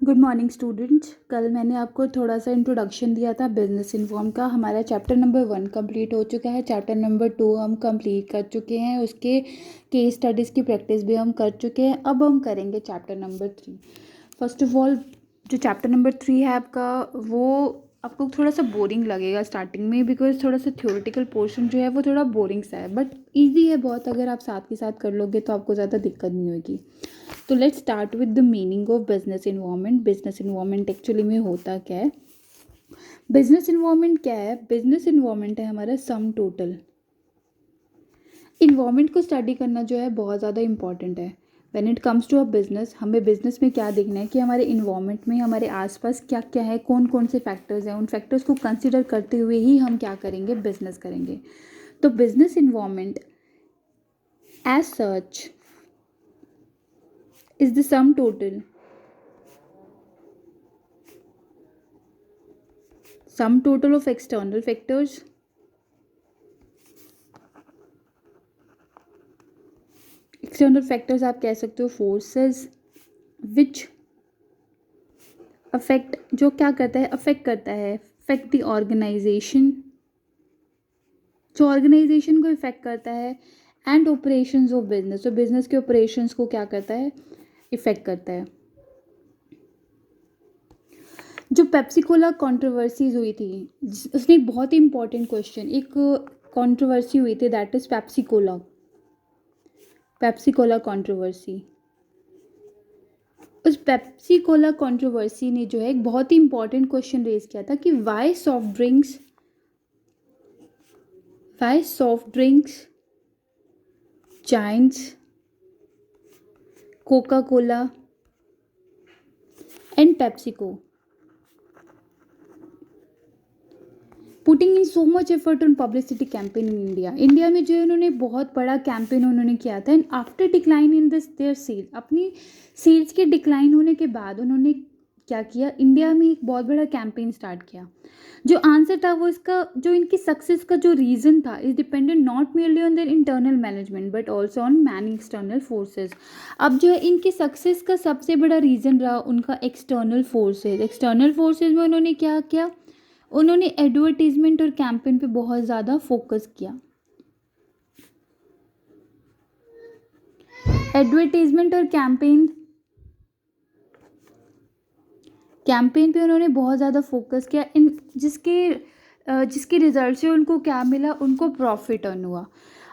Good morning students. कल मैंने आपको थोड़ा सा इंट्रोडक्शन दिया था बिजनेस इन्फॉर्म का। हमारा चैप्टर नंबर 1 कंप्लीट हो चुका है। चैप्टर नंबर 2 हम कंप्लीट कर चुके हैं। उसके केस स्टडीज़ की प्रैक्टिस भी हम कर चुके हैं। अब हम करेंगे chapter number 3। First of all जो चैप्टर नंबर 3 है आपका, वो आपको थोड़ा सा बोरिंग लगेगा स्टार्टिंग में, बिकॉज थोड़ा सा थ्योरेटिकल पोर्शन जो है वो थोड़ा बोरिंग सा है, बट ईजी है बहुत। अगर आप साथ के साथ कर लोगे तो आपको ज़्यादा दिक्कत नहीं होगी। तो let's start with the meaning of business environment. Business environment actually में होता क्या है? बिजनेस इन्वायरमेंट क्या है? बिजनेस इन्वायरमेंट है हमारा सम टोटल। इन्वायरमेंट को स्टडी करना जो है बहुत ज़्यादा इंपॉर्टेंट है। When it comes to a business, हमें बिजनेस में क्या देखना है कि हमारे इन्वायरमेंट में हमारे आसपास क्या क्या है, कौन कौन से फैक्टर्स हैं। उन फैक्टर्स को कंसिडर करते हुए ही हम क्या करेंगे, बिजनेस करेंगे। तो business environment as such is the sum total of external factors, आप कह सकते हो फोर्सेस, विच अफेक्ट, जो क्या करता है, अफेक्ट करता है, अफेक्ट द ऑर्गेनाइजेशन, जो ऑर्गेनाइजेशन को इफेक्ट करता है, एंड ऑपरेशंस ऑफ बिजनेस, जो बिजनेस के ऑपरेशंस को क्या करता है, इफेक्ट करता है। जो पेप्सी कोला कंट्रोवर्सीज हुई थी, उसने एक बहुत ही इंपॉर्टेंट क्वेश्चन, एक कंट्रोवर्सी हुई थी, that is Pepsi Cola controversy. उस पेप्सी कोला कंट्रोवर्सी ने जो है एक बहुत ही इंपॉर्टेंट क्वेश्चन रेज किया था कि why soft drinks giants Coca Cola and PepsiCo putting in so much effort on publicity campaign in India में जो है उन्होंने बहुत बड़ा कैंपेन उन्होंने किया था। And after decline in this their sale, अपनी सेल्स के डिक्लाइन होने के बाद उन्होंने क्या किया, इंडिया में एक बहुत बड़ा कैंपेन स्टार्ट किया। जो आंसर था वो इसका, जो इनकी सक्सेस का जो रीज़न था, is dependent not merely on their internal management but also on many external forces. अब जो है इनकी सक्सेस का सबसे बड़ा रीज़न रहा उनका एक्सटर्नल फोर्सेज। एक्सटर्नल फोर्सेज में उन्होंने क्या किया, उन्होंने एडवर्टीजमेंट और कैंपेन पे बहुत ज़्यादा फोकस किया। एडवर्टीजमेंट और कैंपेन पे उन्होंने बहुत ज़्यादा फोकस किया, इन जिसके रिजल्ट से उनको क्या मिला, उनको प्रॉफिट अर्न हुआ।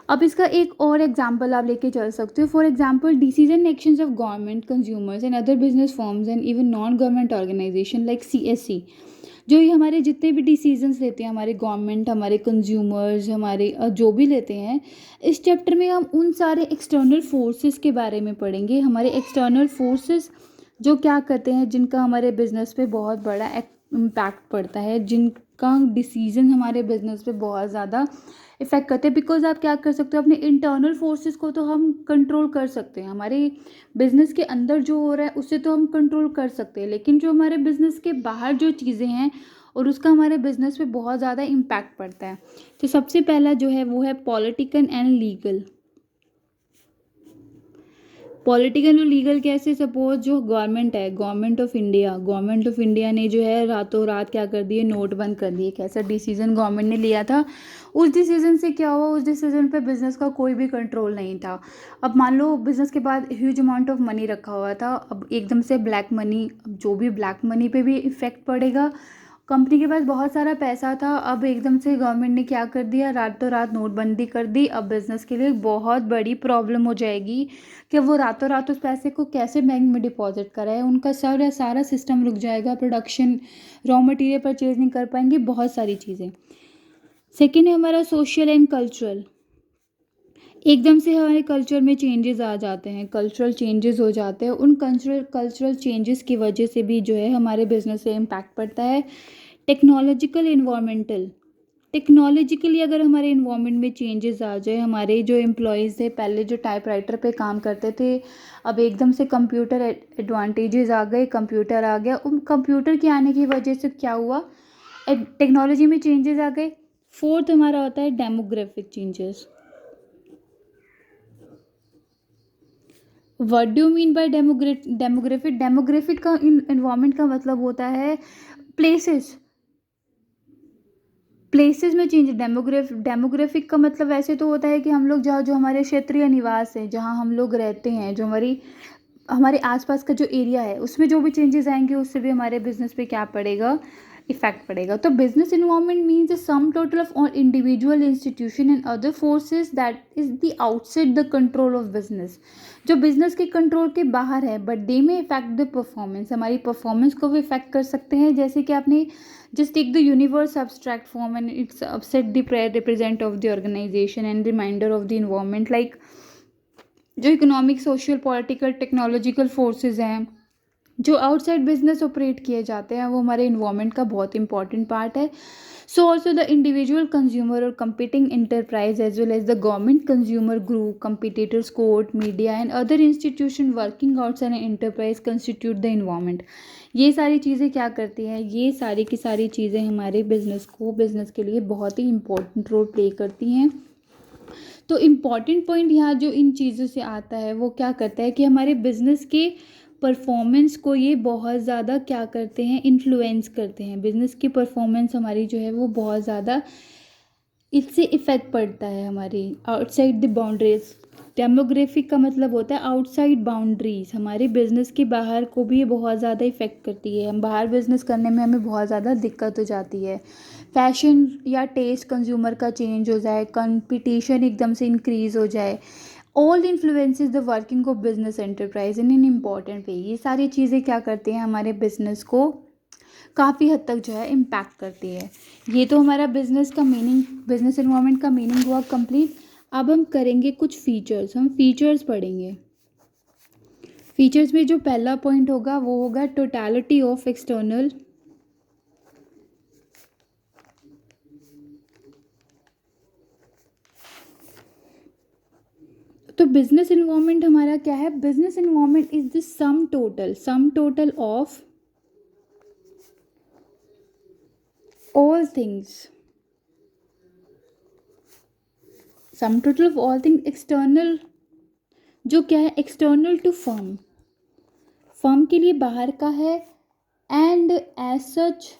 अब इसका एक और एग्जांपल आप लेके चल सकते हो। For example decision actions of government, consumers and other business firms and even non government organisation like CSC। जो ये हमारे जितने भी डिसीजंस लेते हैं, हमारे गवर्नमेंट, हमारे कंज्यूमर्स, हमारे जो भी लेते हैं, इस चैप्टर में हम उन सारे एक्सटर्नल फोर्सेस के बारे में पढ़ेंगे। हमारे एक्सटर्नल फोर्सेस जो क्या करते हैं, जिनका हमारे बिजनेस पे बहुत बड़ा इम्पैक्ट पड़ता है, जिनका डिसीजन हमारे बिजनेस पे बहुत ज़्यादा इफेक्ट करते हैं। बिकॉज आप क्या कर सकते हो, अपने इंटरनल फोर्सेस को तो हम कंट्रोल कर सकते हैं, हमारे बिजनेस के अंदर जो हो रहा है उसे तो हम कंट्रोल कर सकते हैं, लेकिन जो हमारे बिजनेस के बाहर जो चीज़ें हैं और उसका हमारे बिजनेस पे बहुत ज़्यादा इम्पैक्ट पड़ता है। तो सबसे पहला जो है वो है पॉलिटिकल एंड लीगल। पॉलिटिकल और लीगल कैसे? सपोज जो गवर्नमेंट है, गवर्नमेंट ऑफ इंडिया ने जो है रातों रात क्या कर दिए, नोट बंद कर दिए। कैसा डिसीजन गवर्नमेंट ने लिया था, उस डिसीजन से क्या हुआ, उस डिसीजन पे बिजनेस का कोई भी कंट्रोल नहीं था। अब मान लो बिजनेस के बाद ह्यूज अमाउंट ऑफ मनी रखा हुआ था, अब एकदम से ब्लैक मनी, जो भी ब्लैक मनी पे भी इफेक्ट पड़ेगा। कंपनी के पास बहुत सारा पैसा था, अब एकदम से गवर्नमेंट ने क्या कर दिया, रातों रात नोटबंदी कर दी। अब बिजनेस के लिए बहुत बड़ी प्रॉब्लम हो जाएगी कि वो रातों रात उस पैसे को कैसे बैंक में डिपॉजिट कराए। उनका सारा सिस्टम रुक जाएगा, प्रोडक्शन, रॉ मटेरियल परचेज नहीं कर पाएंगे, बहुत सारी चीज़ें। सेकेंड है हमारा सोशल एंड कल्चरल। एकदम से हमारे कल्चर में चेंजेस आ जाते हैं, कल्चरल चेंजेस हो जाते हैं। उन कल्चरल चेंजेस की वजह से भी जो है हमारे बिजनेस से इम्पैक्ट पड़ता है। टेक्नोलॉजिकल इन्वायरमेंटल, टेक्नोलॉजिकली अगर हमारे इन्वायरमेंट में चेंजेस आ जाए, हमारे जो एम्प्लॉयज़ थे पहले जो टाइपराइटर पे काम करते थे, अब एकदम से कंप्यूटर एडवांटेजेस आ गए, कंप्यूटर आ गया। उन कंप्यूटर के आने की वजह से क्या हुआ, टेक्नोलॉजी में चेंजेस आ गए। फोर्थ हमारा होता है demographic changes. What do mean by demographic? Demographic का इन्वायरमेंट का मतलब होता है प्लेसेस। प्लेसेस में चेंज। डेमोग्राफिक का मतलब वैसे तो होता है कि हम लोग जहाँ जो हमारे क्षेत्रीय निवास है, जहाँ हम लोग रहते हैं, जो हमारे आसपास का जो एरिया है, उसमें जो भी चेंजेस आएंगे उससे भी हमारे बिजनेस पे क्या पड़ेगा, इफेक्ट पड़ेगा। तो business environment means the sum total of all individual institution and other forces that is the outside the control of business, जो बिजनेस के कंट्रोल के बाहर है, बट दे में इफेक्ट द परफॉर्मेंस, हमारी परफॉर्मेंस को भी इफेक्ट कर सकते हैं। जैसे कि आपने just take the universe abstract form and it's upset the prayer represent of the organization and reminder of the environment, like जो economic, social, political, technological forces हैं जो आउटसाइड बिजनेस ऑपरेट किए जाते हैं, वो हमारे इन्वायरमेंट का बहुत इंपॉर्टेंट पार्ट है। So also the individual consumer और competing enterprise as well as the government consumer group, competitors, court, media and other institution working outside an enterprise constitute the environment. ये सारी चीज़ें क्या करती हैं, ये सारी की सारी चीज़ें हमारे बिजनेस के लिए बहुत ही इंपॉर्टेंट रोल प्ले करती हैं। तो इम्पॉर्टेंट पॉइंट यहाँ जो इन चीज़ों से आता है वो क्या करता है कि हमारे बिजनेस के परफॉर्मेंस को ये बहुत ज़्यादा क्या करते हैं, इन्फ्लुएंस करते हैं। बिजनेस की परफॉर्मेंस हमारी जो है वो बहुत ज़्यादा इससे इफ़ेक्ट पड़ता है हमारी आउटसाइड द बाउंड्रीज। डेमोग्राफिक का मतलब होता है आउटसाइड बाउंड्रीज, हमारे बिजनेस के बाहर को भी ये बहुत ज़्यादा इफ़ेक्ट करती है। हम बाहर बिजनेस करने में हमें बहुत ज़्यादा दिक्कत हो जाती है। फैशन या टेस्ट कंज्यूमर का चेंज हो जाए, कंपटीशन एकदम से इंक्रीज़ हो जाए, all influences the working of business enterprise in an important वे। ये सारी चीज़ें क्या करती हैं, हमारे बिजनेस को काफ़ी हद तक जो है इम्पैक्ट करती है। ये तो हमारा बिजनेस का मीनिंग, बिजनेस इन्वायरमेंट का मीनिंग हुआ कंप्लीट। अब हम करेंगे कुछ फीचर्स, हम फीचर्स पढ़ेंगे। फीचर्स में जो पहला पॉइंट होगा वो होगा टोटलिटी ऑफ एक्सटर्नल। तो बिजनेस इन्वायरमेंट हमारा क्या है, business environment is the sum total of all things, sum total of all things external, जो क्या है एक्सटर्नल टू फर्म, फर्म के लिए बाहर का है, एंड एज सच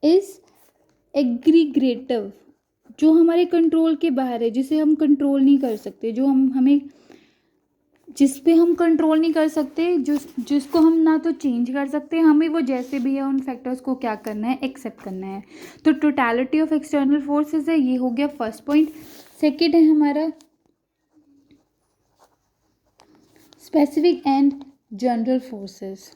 इज एग्रीग्रेटिव, जो हमारे कंट्रोल के बाहर है, जिसे हम कंट्रोल नहीं कर सकते, जो हमें जिस पे हम कंट्रोल नहीं कर सकते, जिसको हम ना तो चेंज कर सकते, हमें वो जैसे भी है उन फैक्टर्स को क्या करना है, एक्सेप्ट करना है। तो टोटलिटी ऑफ एक्सटर्नल फोर्सेस है, ये हो गया फर्स्ट पॉइंट। सेकेंड है हमारा स्पेसिफिक एंड जनरल फोर्सेस।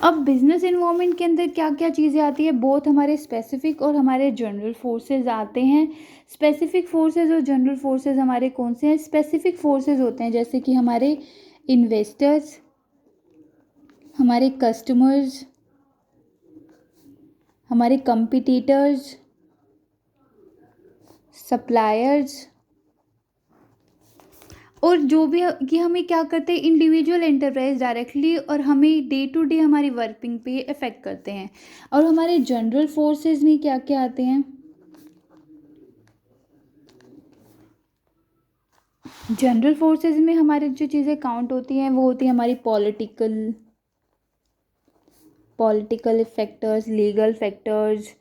अब बिजनेस इन्वायरमेंट के अंदर क्या क्या चीज़ें आती है, बोथ हमारे स्पेसिफिक और हमारे जनरल फोर्सेस आते हैं। स्पेसिफिक फोर्सेस और जनरल फोर्सेस हमारे कौन से हैं, स्पेसिफिक फोर्सेस होते हैं जैसे कि हमारे इन्वेस्टर्स, हमारे कस्टमर्स, हमारे कंपिटिटर्स, सप्लायर्स, और जो भी कि हमें क्या करते हैं, इंडिविजुअल एंटरप्राइज डायरेक्टली और हमें डे टू डे हमारी वर्किंग पे इफेक्ट करते हैं। और हमारे जनरल फोर्सेस में क्या क्या आते हैं, जनरल फोर्सेस में हमारे जो चीज़ें काउंट होती हैं वो होती है हमारी political factors, legal factors,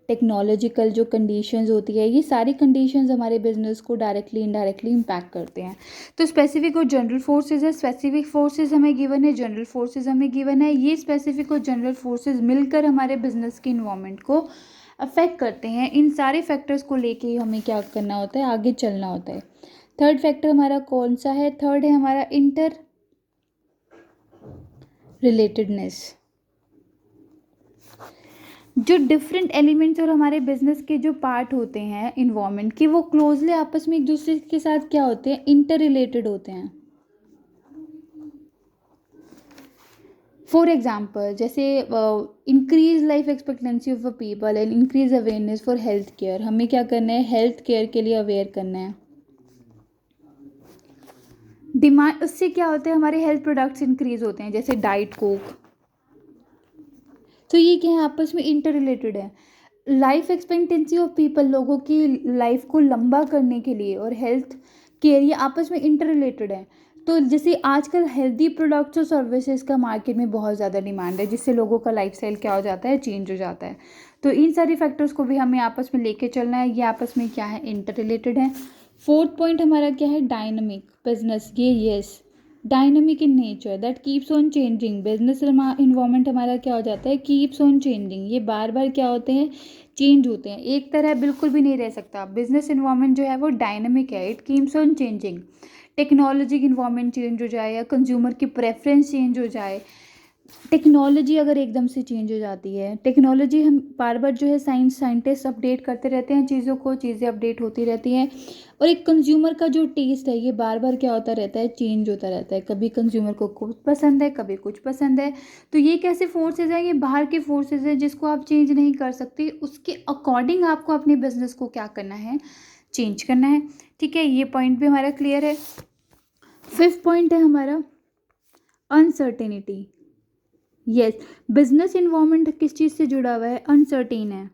technological जो कंडीशंस होती है, ये सारी कंडीशंस हमारे बिजनेस को डायरेक्टली इनडायरेक्टली इम्पैक्ट करते हैं। तो स्पेसिफिक और जनरल फोर्सेज है, स्पेसिफिक फोर्सेज हमें गिवन है, जनरल फोर्सेज हमें गिवन है। ये स्पेसिफिक और जनरल फोर्सेज मिलकर हमारे बिजनेस के इन्वायरमेंट को अफेक्ट करते हैं। इन सारे फैक्टर्स को लेके हमें क्या करना होता है, आगे चलना होता है। थर्ड फैक्टर हमारा कौन सा है, थर्ड है हमारा इंटर रिलेटेडनेस। जो डिफरेंट एलिमेंट्स और हमारे बिजनेस के जो पार्ट होते हैं इन्वायरमेंट के, वो क्लोजली आपस में एक दूसरे के साथ क्या होते हैं, इंटर रिलेटेड होते हैं। फॉर एग्जाम्पल जैसे increase life expectancy of a people and increase awareness for health care, हमें क्या करना है, हेल्थ केयर के लिए अवेयर करना है। डिमांड, उससे क्या होता है, हमारे हेल्थ प्रोडक्ट्स इंक्रीज होते हैं जैसे डाइट कोक। तो ये क्या है, आपस में इंटर रिलेटेड है। लाइफ एक्सपेक्टेंसी ऑफ पीपल, लोगों की लाइफ को लंबा करने के लिए, और हेल्थ केयर, ये आपस में इंटर रिलेटेड है। तो जैसे आजकल हेल्दी प्रोडक्ट्स और सर्विसेज का मार्केट में बहुत ज़्यादा डिमांड है, जिससे लोगों का लाइफस्टाइल क्या हो जाता है, चेंज हो जाता है। तो इन सारे फैक्टर्स को भी हमें आपस में लेके चलना है, ये आपस में क्या है, इंटर रिलेटेड है। फोर्थ पॉइंट हमारा क्या है, डायनामिक बिजनेस, ये yes, dynamic in nature that keeps on changing. Business environment हमारा क्या हो जाता है, कीप्स ऑन चेंजिंग, ये बार बार क्या होते हैं, चेंज होते हैं, एक तरह बिल्कुल भी नहीं रह सकता। बिजनेस इन्वायरमेंट जो है वो डायनामिक है, it keeps on changing. Technology environment change हो जाए या कंज्यूमर की प्रेफरेंस चेंज हो जाए, टेक्नोलॉजी अगर एकदम से चेंज हो जाती है, टेक्नोलॉजी हम बार बार जो है साइंटिस्ट अपडेट करते रहते हैं चीज़ों को, चीज़ें अपडेट होती रहती हैं। और एक कंज्यूमर का जो टेस्ट है ये बार बार क्या होता रहता है, चेंज होता रहता है, कभी कंज्यूमर को कुछ पसंद है, कभी कुछ पसंद है। तो ये कैसे फोर्सेज हैं, ये बाहर के फोर्सेज हैं जिसको आप चेंज नहीं कर सकते, उसके अकॉर्डिंग आपको अपने बिजनेस को क्या करना है, चेंज करना है। ठीक है, ये पॉइंट भी हमारा क्लियर है। फिफ्थ पॉइंट है हमारा अनसर्टेनिटी। यस, बिजनेस इन्वायरमेंट किस चीज़ से जुड़ा हुआ है, अनसर्टेन है।